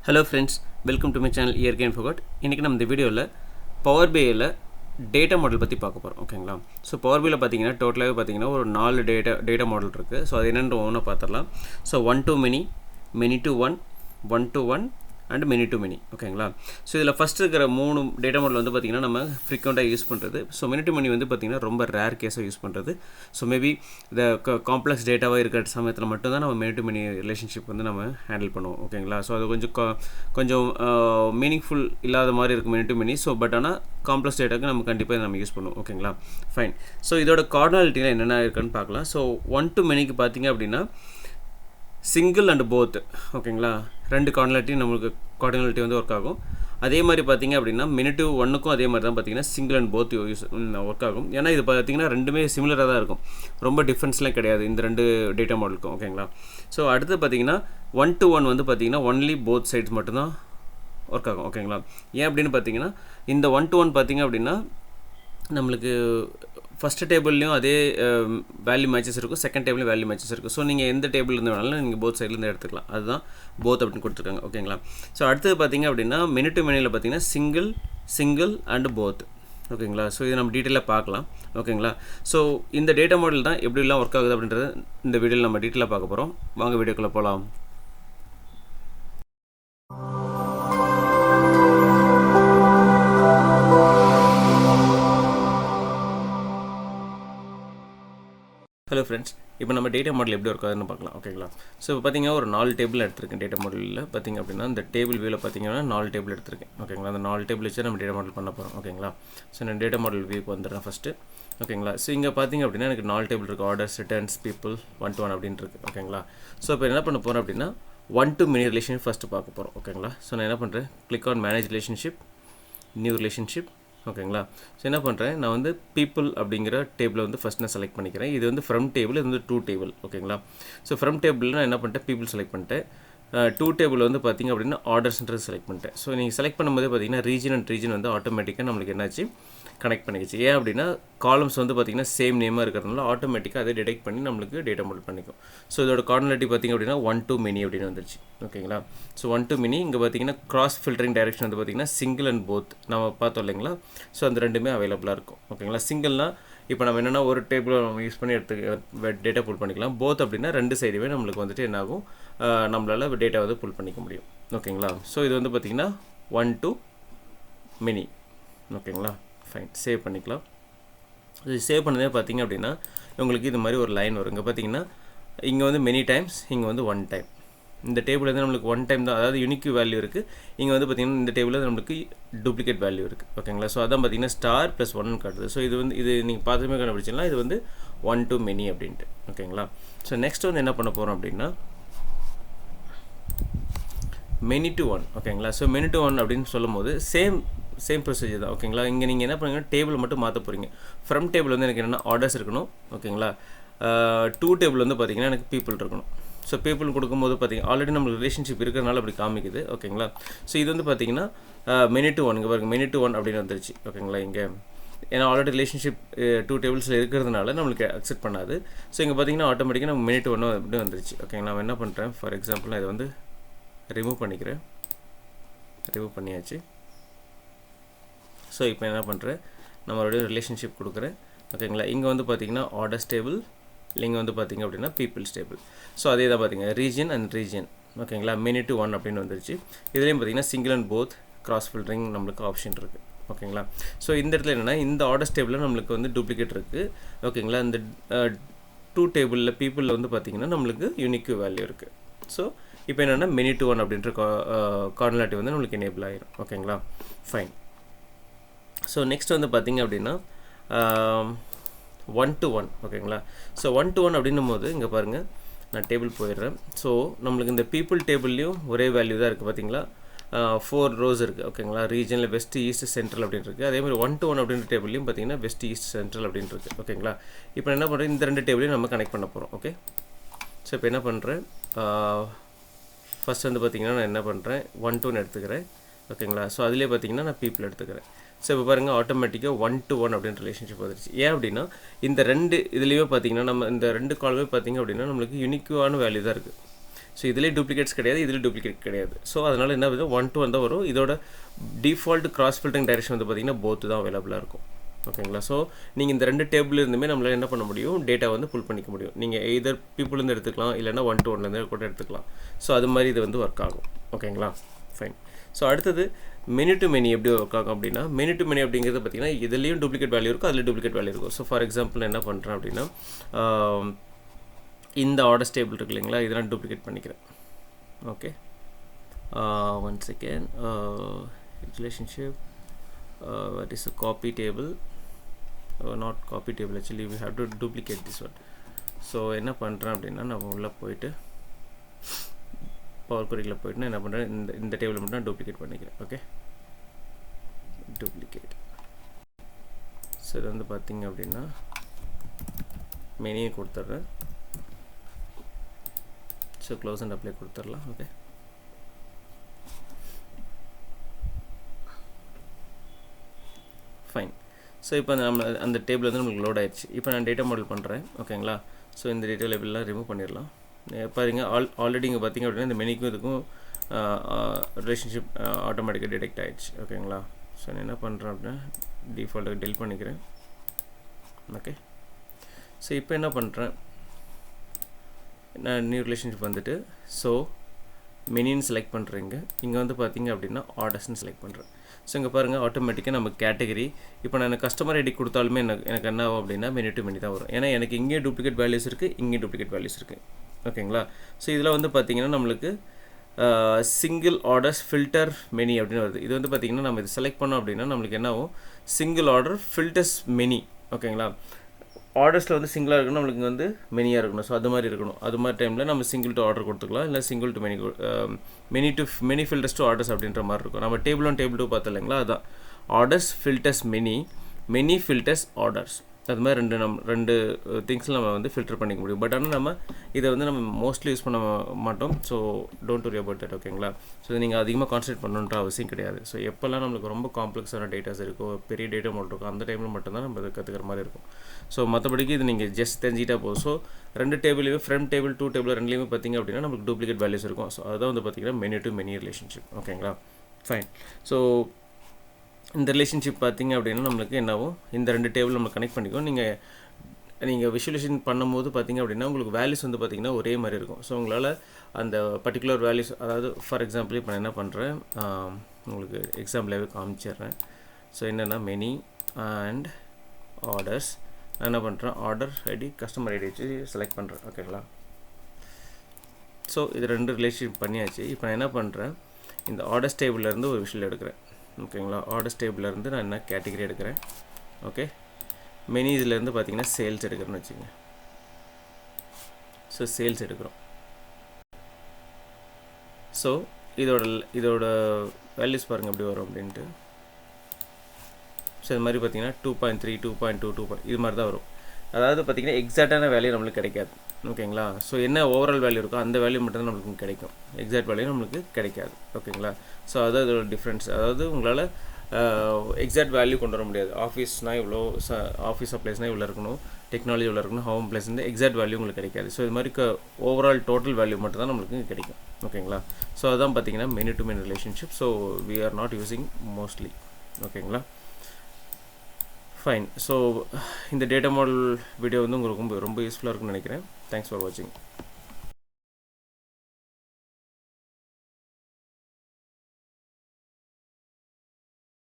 Hello friends, welcome to my channel Year Gain Forgot. இன்றைக்கி நம்ம இந்த வீடியோவில் பவர் பிஐயில் டேட்டா மாடல் பற்றி பார்க்க போகிறோம். ஓகேங்களா? ஸோ பவர் பிஐயில் பார்த்தீங்கன்னா டோட்டலாகவே பார்த்தீங்கன்னா ஒரு 4 டேட்டா மாடல் இருக்குது. ஸோ அது என்னென்று ஒன்று பார்த்துடலாம். So 1 to many, many to 1, 1 to 1 and many to many. ஓகேங்களா? ஸோ இதில் ஃபஸ்ட் இருக்கிற 3 டேட்டா மாடல் வந்து பார்த்திங்கன்னா நம்ம ஃப்ரீக்வெண்ட்டாக யூஸ் பண்ணுறது. ஸோ மெனி டு மெனி வந்து பார்த்திங்கன்னா ரொம்ப ரேர் கேஸாக யூஸ் பண்ணுறது. ஸோ மேபி இந்த காம்ப்ளெக்ஸ் டேட்டாவாக இருக்கிற சமயத்தில் மட்டும்தான் நம்ம மெனி டு மெனி ரிலேஷன்ஷிப் வந்து நம்ம ஹேண்டில் பண்ணுவோம். ஓகேங்களா? ஸோ அது கொஞ்சம் மீனிங்ஃபுல் இல்லாத மாதிரி இருக்கும் many to many. So but ஆனால் காம்ப்ளெக்ஸ் டேட்டாக்கு நம்ம கண்டிப்பாக நம்ம யூஸ் பண்ணுவோம். ஓகேங்களா? ஃபைன். ஸோ இதோட கார்டினாலிட்டியில் என்னென்ன இருக்குன்னு பார்க்கலாம். ஸோ 1 to manyக்கு பார்த்திங்க அப்படின்னா சிங்கிள் அண்ட் போத். ஓகேங்களா? ரெண்டு கார்டினாலிட்டி வந்து ஒர்க் ஆகும். அதே மாதிரி பார்த்திங்க அப்படின்னா மெனி டு 1க்கும் அதே மாதிரி தான் பார்த்திங்கன்னா சிங்கிள் அண்ட் போத் ஒர்க் ஆகும். ஏன்னா இது பார்த்திங்கன்னா ரெண்டுமே சிமிலராக தான் இருக்கும், ரொம்ப டிஃப்ரென்ஸ்லாம் கிடையாது இந்த ரெண்டு டேட்டா மாடலுக்கும். ஓகேங்களா? ஸோ அடுத்து பார்த்திங்கன்னா 1 to 1 வந்து பார்த்திங்கன்னா ஒன்லி போத் சைட்ஸ் மட்டும்தான் ஒர்க் ஆகும். ஓகேங்களா? ஏன் அப்படின்னு பார்த்திங்கன்னா இந்த 1 to 1 பார்த்திங்க அப்படின்னா நம்மளுக்கு ஃபஸ்ட்டு டேபிள்லேயும் அதே வேல்யூ மேட்சஸ் இருக்கும், செகண்ட் டேபிள்லையும் வேல்யூ மேட்சஸ் இருக்கும். ஸோ நீங்கள் எந்த டேபிள் இருந்து வேணாலும் நீங்கள் போத் சைட்லேருந்து எடுத்துக்கலாம். அதுதான் போத் அப்படின்னு கொடுத்துருக்காங்க. ஓகேங்களா? ஸோ அடுத்தது பார்த்திங்க அப்படின்னா மெனி டு மெனியில் பார்த்திங்கன்னா சிங்கிள் அண்ட் போத். ஓகேங்களா? ஸோ இதை நம்ம டீட்டெயிலாக பார்க்கலாம். ஓகேங்களா? ஸோ இந்த டேட்டா மாடல் தான் எப்படிலாம் ஒர்க் ஆகுது அப்படின்றத இந்த வீடியோவில் நம்ம டீட்டெயிலாக பார்க்க போகிறோம். வாங்க வீடியோக்குள்ளே போகலாம். ஹலோ ஃப்ரெண்ட்ஸ், இப்போ நம்ம டேட்டா மாடல் எப்படி ஒர்க் ஆகுதுன்னு பார்க்கலாம். ஓகேங்களா? ஸோ இப்போ பார்த்தீங்கன்னா ஒரு 4 டேபிள் எடுத்திருக்கேன் டேட்டா மாடலில். பார்த்திங்க அப்படின்னா இந்த டேபிள் வியூவில் பார்த்தீங்கன்னா 4 டேபிள் எடுத்திருக்கேன். ஓகேங்களா? அந்த 4 டேபிள் வச்சு நம்ம டேட்டா மாடல் பண்ண போகிறோம். ஓகேங்களா? ஸோ நான் டேட்டா மாடல் வியூக்கு வந்துடுறேன் ஃபஸ்ட்டு. ஓகேங்களா? ஸோ இங்கே பார்த்திங்க அப்படின்னா எனக்கு 4 டேபிள் இருக்குது. ஆர்டர்ஸ், ரிட்டர்ன்ஸ், பீப்புள், 1 to 1 அப்படின்ட்டு இருக்குது. ஓகேங்களா? ஸோ இப்போ என்ன பண்ண போகிறோம் அப்படின்னா 1 to many ரிலேஷன்ஷிப் ஃபஸ்ட்டு பார்க்க போகிறோம். ஓகேங்களா? ஸோ நான் என்ன பண்ணுறேன், click on manage relationship, new relationship. ஓகேங்களா? ஸோ என்ன பண்ணுறேன், நான் வந்து பீப்புள் அப்படிங்கிற டேபிளை வந்து ஃபஸ்ட் நான் செலக்ட் பண்ணிக்கிறேன். இது வந்து ஃப்ரம் டேபிள், இது வந்து டூ டேபிள். ஓகேங்களா? ஸோ ஃப்ரம் டேபிள் நான் என்ன பண்ணிட்டேன், பீப்புள் செலக்ட் பண்ணிட்டேன். டூ டேபிள் வந்து பார்த்திங்க அப்படின்னா ஆர்டர்ஸ்ன்றது செலக்ட் பண்ணிட்டேன். ஸோ நீங்கள் செலக்ட் பண்ணும்போது பார்த்திங்கன்னா ரீஜன் வந்து ஆட்டோமேட்டிக்காக நம்மளுக்கு என்னாச்சு கனெக்ட் பண்ணிக்கிச்சு. ஏன் அப்படின்னா காலம்ஸ் வந்து பார்த்திங்கன்னா சேம் நேமாக இருக்கிறதுனால ஆட்டோமேட்டிக்காக அதை டிடெக்ட் பண்ணி நம்மளுக்கு டேட்டா மாடல் பண்ணிக்கும். ஸோ இதோட கார்டினாலிட்டி பார்த்திங்க அப்படின்னா 1 to many அப்படின்னு வந்துருச்சு. ஓகேங்களா? ஸோ 1 to many இங்கே பார்த்திங்கன்னா கிராஸ் ஃபில்டரிங் டைரக்ஷன் வந்து பார்த்திங்கன்னா சிங்கிள் அண்ட் போத் நம்ம பார்த்தோம் இல்லைங்களா? ஸோ அந்த ரெண்டுமே அவைலபிளாக இருக்கும். ஓகேங்களா? சிங்கிள்னால் இப்போ நம்ம என்னென்னா ஒரு டேபிளை நம்ம யூஸ் பண்ணி டேட்டா புல் பண்ணிக்கலாம். போத் அப்படின்னா ரெண்டு சைடுமே நம்மளுக்கு வந்துட்டு என்னாகும், நம்மளால் டேட்டா வந்து புல் பண்ணிக்க முடியும். ஓகேங்களா? ஸோ இது வந்து பார்த்திங்கன்னா 1 to many. ஓகேங்களா? ஃபைன், சேவ் பண்ணிக்கலாம். இது சேவ் பண்ணதே பார்த்திங்க அப்படின்னா உங்களுக்கு இது மாதிரி ஒரு லைன் வரும். இங்கே பார்த்திங்கன்னா இங்கே வந்து மெனி டைம்ஸ், இங்கே வந்து 1 time. இந்த டேபிள் வந்து நம்மளுக்கு 1 time தான், அதாவது யூனிக் வேல்யூ இருக்குது. இங்கே வந்து பார்த்திங்கன்னா இந்த டேபிளில் நம்மளுக்கு டூப்ளிகேட் வேல்யூ இருக்குது. ஓகேங்களா? ஸோ அதான் பார்த்திங்கன்னா ஸ்டார் ப்ளஸ் 1 காட்டுது. ஸோ இது நீங்கள் பார்த்துமே கண்டுபிடிச்சிடலாம், இது வந்து 1 to many அப்படின்ட்டு. ஓகேங்களா? ஸோ நெக்ஸ்ட் வந்து என்ன பண்ண போகிறோம் அப்படின்னா மெனி டு 1. ஓகேங்களா? ஸோ மெனி டு 1 அப்படின்னு சொல்லும் போது சேம் ப்ரொசீஜர் தான். ஓகேங்களா? இங்கே நீங்கள் என்ன பண்ணுங்கள், டேபிள் மட்டும் மாற்ற போகிறீங்க. ஃப்ரம் டேபிள் வந்து எனக்கு என்னென்னா ஆர்டர்ஸ் இருக்கணும். ஓகேங்களா? டூ டேபிள் வந்து பார்த்திங்கன்னா எனக்கு பீப்புள் இருக்கணும். ஸோ பீப்புள் கொடுக்கும்போது பார்த்திங்கன்னா ஆல்ரெடி நம்மளுக்கு ரிலேஷன்ஷிப் இருக்கிறனால அப்படி காமிக்குது. ஓகேங்களா? ஸோ இது வந்து பார்த்திங்கன்னா மெனி டு 1 இங்கே பாருங்கள், மெனி டு 1 அப்படின்னு வந்துருச்சு. ஓகேங்களா? இங்கே ஏன்னா ஆல்ரெடி ரிலேஷன்ஷிப் 2 டேபிள்ஸில் இருக்கிறதுனால நம்மளுக்கு அக்செப்ட் பண்ணாது. ஸோ இங்கே பார்த்திங்கன்னா ஆட்டோமேட்டிக்காக நம்ம மெனி டு 1 அப்படி வந்துருச்சு. ஓகேங்களா? நான் என்ன பண்ணுறேன், ஃபார் எக்ஸாம்பிள் நான் இதை வந்து ரிமூவ் பண்ணிக்கிறேன். ரிமூவ் பண்ணியாச்சு. ஸோ இப்போ என்ன பண்ணுறேன், நம்மளுடைய ரிலேஷன்ஷிப் கொடுக்குறேன். ஓகேங்களா? இங்கே வந்து பார்த்திங்கன்னா ஆர்டர்ஸ் டேபிள், இங்கே வந்து பார்த்திங்க அப்படின்னா பீப்புள்ஸ் டேபிள். ஸோ அதே தான் பார்த்திங்க ரீஜன் அண்ட் ரீஜன். ஓகேங்களா? மெனி டு 1 அப்படின்னு வந்துருச்சு. இதுலேயும் பார்த்திங்கன்னா single and both cross filtering நம்மளுக்கு ஆப்ஷன் இருக்குது. ஓகேங்களா? ஸோ இந்த இடத்துல என்னென்னா இந்த ஆர்டர்ஸ் டேபிளில் நம்மளுக்கு வந்து டூப்ளிகேட் இருக்குது. ஓகேங்களா? இந்த டூ டேபிளில் பீப்புளில் வந்து பார்த்திங்கன்னா நம்மளுக்கு யூனிக் வேல்யூ இருக்குது. ஸோ இப்போ என்னென்னா மெனி டு 1 அப்படின்ற கார்டினாலிட்டி வந்து நம்மளுக்கு எனேபிள் ஆகிடும். ஓகேங்களா? ஃபைன். ஸோ நெக்ஸ்ட் வந்து பார்த்திங்க அப்படின்னா 1 to 1. ஓகேங்களா? ஸோ 1 to 1 அப்படின்னும் போது இங்கே பாருங்கள், நான் டேபிள் போயிடுறேன். ஸோ நம்மளுக்கு இந்த பீப்புள் டேபிள்லேயும் ஒரே வேல்யூ தான் இருக்குது. பார்த்திங்களா? 4 rows இருக்குது. ஓகேங்களா? ரீஜனில் வெஸ்ட், ஈஸ்ட், சென்ட்ரல் அப்படின்னு இருக்குது. அதேமாதிரி 1 to 1 அப்படின்ற டேபிள்லையும் பார்த்திங்கன்னா வெஸ்ட், ஈஸ்ட், சென்ட்ரல் அப்படின்னு இருக்குது. ஓகேங்களா? இப்போ என்ன பண்ணுறேன், இந்த ரெண்டு டேபிளையும் நம்ம கனெக்ட் பண்ண போகிறோம். ஓகே. ஸோ இப்போ என்ன பண்ணுறேன், ஃபஸ்ட் வந்து பார்த்திங்கன்னா நான் என்ன பண்ணுறேன், 1 to 1 எடுத்துக்கிறேன். ஓகேங்களா? ஸோ அதிலே பார்த்திங்கன்னா நான் பீப்புள் எடுத்துக்கிறேன். ஸோ இப்போ பாருங்கள் ஆட்டோமேட்டிக்காக 1 to 1 அப்படின்ற ரிலேஷன்ஷிப் வந்துருச்சு. ஏன் அப்படின்னா இந்த ரெண்டு இதுலேயுமே பார்த்திங்கன்னா நம்ம இந்த ரெண்டு காலுமே பார்த்திங்க அப்படின்னா நம்மளுக்கு யூனிக்கான வேல்யூ தான் இருக்குது. ஸோ இதிலே டூப்ளிகேட்ஸ் கிடையாது, இதில் டூப்ளிகேட் கிடையாது. ஸோ அதனால் என்ன வந்து 1 to 1 தான் வரும். இதோட டிஃபால்ட் கிராஸ் ஃபில்டரிங் டைரக்ஷன் வந்து பார்த்திங்கன்னா போத்து தான் அவைலபிளாக இருக்கும். ஓகேங்களா? ஸோ நீங்கள் இந்த 2 டேபிள் இருந்துமே நம்மளால் என்ன பண்ண முடியும், டேட்டா வந்து புல் பண்ணிக்க முடியும். நீங்கள் எய்தர் பீப்புள்லேருந்து எடுத்துக்கலாம், இல்லைனா 1 to 1லேருந்து கூட எடுத்துக்கலாம். ஸோ அது மாதிரி இது வந்து ஒர்க் ஆகும். ஓகேங்களா? ஃபைன். ஸோ அடுத்தது மெனி டு மெனி எப்படி ஒர்க் ஆகும் அப்படின்னா, மெனி டு மெனி அப்படிங்கிறது பார்த்திங்கன்னா இதுலேயும் டூப்ளிகேட் வேல்யூ இருக்கும், அதில் டூப்ளிகேட் வேல்யூ இருக்கும். ஸோ ஃபார் எக்ஸாம்பிள் என்ன பண்ணுறேன் அப்படின்னா, இந்த ஆர்டர்ஸ் டேபிள் இருக்கு இல்லைங்களா, இதெல்லாம் டூப்ளிகேட் பண்ணிக்கிறேன். Okay, one second. Relationship, what is a copy table, not copy table, actually we have to duplicate this one. So என்ன பண்ணுறேன் அப்படின்னா, நம்ம உள்ளே போயிட்டு பவர் குரியில் போயிட்டு நான் என்ன பண்ணுறேன், இந்த டேபிள் மட்டும் நான் டூப்ளிகேட் பண்ணிக்கிறேன். Okay, duplicate. ஸோ இது வந்து பார்த்திங்க அப்படின்னா மெனியை கொடுத்துட்றேன். ஸோ க்ளோஸ் அண்ட் அப்ளை கொடுத்துடலாம். Okay, fine. ஸோ இப்போ நம்ம அந்த டேபிள் வந்து நம்மளுக்கு லோட் ஆயிடுச்சு. இப்போ நான் டேட்டா மாடல் பண்ணுறேன். ஓகேங்களா? ஸோ இந்த டேட்டா லேபிள்லாம் ரிமூவ் பண்ணிடலாம். பாருங்க, ஆல்ரெடி இங்கே பார்த்திங்க அப்படின்னா இந்த மெனிக்கும் இதுக்கும் ரிலேஷன்ஷிப் ஆட்டோமேட்டிக்காக டிடெக்ட் ஆகிடுச்சு. ஓகேங்களா? ஸோ நான் என்ன பண்ணுறேன் அப்படின்னா டிஃபால்ட்டாக டெலிட் பண்ணிக்கிறேன். ஓகே, ஸோ இப்போ என்ன பண்ணுறேன், நான் நியூ ரிலேஷன்ஷிப் வந்துட்டு ஸோ மெனின்னு செலக்ட் பண்ணுறேங்க. இங்கே வந்து பார்த்திங்க அப்படின்னா ஆர்டர்ஸ்ன்னு செலக்ட் பண்ணுறேன். ஸோ இங்கே பாருங்கள், ஆட்டோமேட்டிக்காக நம்ம கேட்டகரி இப்போ நான் கஸ்டமர் ஐடி கொடுத்தாலுமே எனக்கு என்ன ஆகும் அப்படின்னா மெனி டு மெனி தான் வரும். ஏன்னா எனக்கு இங்கே டூப்ளிகேட் வேல்யூஸ் இருக்குது, இங்கே டூப்ளிகேட் வேல்யூஸ் இருக்குது. ஓகேங்களா? ஸோ இதில் வந்து பார்த்திங்கன்னா நம்மளுக்கு சிங்கிள் ஆர்டர்ஸ் ஃபில்டர் மெனி அப்படின்னு வருது. இது வந்து பார்த்திங்கன்னா நம்ம இது செலக்ட் பண்ணோம் அப்படின்னா நம்மளுக்கு என்ன ஆகும், சிங்கிள் ஆர்டர் ஃபில்டர்ஸ் மெனி. ஓகேங்களா? ஆர்டர்ஸில் வந்து சிங்கிளாக இருக்கணும், நம்மளுக்கு வந்து மெனியாக இருக்கணும். ஸோ அது மாதிரி இருக்கணும். அது மாதிரி டைமில் நம்ம சிங்கிள் டு ஆர்டர் கொடுத்துக்கலாம், இல்லை single to many, many to many filters to orders அப்படின்ற மாதிரி இருக்கும். நம்ம டேபிள் 1 டேபிள் 2 பார்த்தோம் இல்லைங்களா, அதுதான் orders filters many, many filters orders. அது மாதிரி ரெண்டு திங்ஸில் நம்ம வந்து ஃபில்டர் பண்ணிக்க முடியும். பட் ஆனால் நம்ம இதை வந்து நம்ம மோஸ்ட்லி யூஸ் பண்ண மாட்டோம். So don't worry about that. ஓகேங்களா? ஸோ நீங்கள் அதிகமாக கான்சன்ட்ரேட் பண்ணணுன்ற அவசியம் கிடையாது. ஸோ எப்போல்லாம் நம்மளுக்கு ரொம்ப காம்ப்ளெக்ஸான டேட்டாஸ் இருக்கோ, பெரிய டேட்டா மாடல் இருக்கும், அந்த டைமில் மட்டும்தான் நம்ம அதை கற்றுக்கிற மாதிரி இருக்கும். ஸோ மற்றபடிக்கு இது நீங்கள் ஜஸ்ட் தெரிஞ்சிட்டா போதும். ஸோ 2 டேபிளையுமே ஃப்ரண்ட் டேபிள் 2 டேபிள் ரெண்டுலேயுமே பார்த்திங்க அப்படின்னா நம்மளுக்கு டூப்ளிகேட் வேல்யூஸ் இருக்கும். ஸோ அதுதான் வந்து பார்த்திங்கன்னா மெனி டு மெனி ரிலேஷன்ஷிப். ஓகேங்களா? ஃபைன். ஸோ இந்த ரிலேஷன்ஷிப் பார்த்திங்க அப்படின்னா நம்மளுக்கு என்னாகும், இந்த 2 டேபிள் நம்ம கனெக்ட் பண்ணிக்கும். நீங்கள் விஷுவலைசேஷன் பண்ணும்போது பார்த்திங்க அப்படின்னா உங்களுக்கு வேல்யூஸ் வந்து பார்த்திங்கன்னா ஒரே மாதிரி இருக்கும். ஸோ உங்களால் அந்த பர்டிகுலர் வேல்யூஸ், அதாவது ஃபார் எக்ஸாம்பிள் இப்போ நான் என்ன பண்ணுறேன், உங்களுக்கு எக்ஸாம்பிளாகவே காமிச்சிடுறேன். ஸோ என்னென்னா மெனி அண்ட் ஆர்டர்ஸ், நான் என்ன பண்ணுறேன், ஆர்டர் ஐடி கஸ்டமர் ஐடி வச்சு செலக்ட் பண்ணுறேன். ஓகேங்களா? ஸோ இது 2 ரிலேஷன்ஷிப் பண்ணியாச்சு. இப்போ நான் என்ன பண்ணுறேன், இந்த ஆர்டர்ஸ் டேபிள்லேருந்து ஒரு விஷயம் எடுக்கிறேன். ஓகேங்களா? ஆர்டர்ஸ் டேபிள்லேருந்து நான் என்ன கேட்டகரி எடுக்கிறேன். ஓகே, மெனிஸ்லேருந்து பார்த்தீங்கன்னா சேல்ஸ் எடுக்கிறேன்னு வச்சுங்க. ஸோ சேல்ஸ் எடுக்கிறோம். ஸோ இதோட வேல்யூஸ் பாருங்கள் எப்படி வரும் அப்படின்ட்டு. ஸோ இது மாதிரி பார்த்தீங்கன்னா 2.3, 2.2, 2. இது மாதிரி தான் வரும். அதாவது பார்த்திங்கன்னா எக்ஸாக்டான வேல்யூ நம்மளுக்கு கிடைக்காது. ஓகேங்களா? ஸோ என்ன ஓவரால் வேல்யூ இருக்கோ அந்த வேல்யூ மட்டும் தான் நம்மளுக்கு கிடைக்கும், எக்ஸாக்ட் வேல்யூ நம்மளுக்கு கிடைக்காது. ஓகேங்களா? ஸோ அதான் இதோட டிஃப்ரென்ஸ். அதாவது உங்களால் எக்ஸாக்ட் வேல்யூ கொண்டு வர முடியாது. ஆஃபீஸ்னால் இவ்வளோ, ஆஃபீஸ் சப்ளைஸ்னால் இவ்வளோ இருக்கணும், டெக்னாலஜி இவ்வளோ இருக்கணும், ஹோம் பிளேஸ் வந்து எக்ஸாக்ட் வேல்யூ உங்களுக்கு கிடைக்காது. ஸோ இது மாதிரி ஓவரால் டோட்டல் வேல்யூ மட்டும் தான் நம்மளுக்கு கிடைக்கும். ஓகேங்களா? ஸோ அதான் பார்த்திங்கன்னா many to many relationship. So we are not using mostly. ஓகேங்களா? ஃபைன். ஸோ இந்த டேட்டா மாடல் வீடியோ வந்து உங்களுக்கு ரொம்ப யூஸ்ஃபுல்லாக இருக்குன்னு நினைக்கிறேன். தேங்க்ஸ் ஃபார் வாட்சிங்.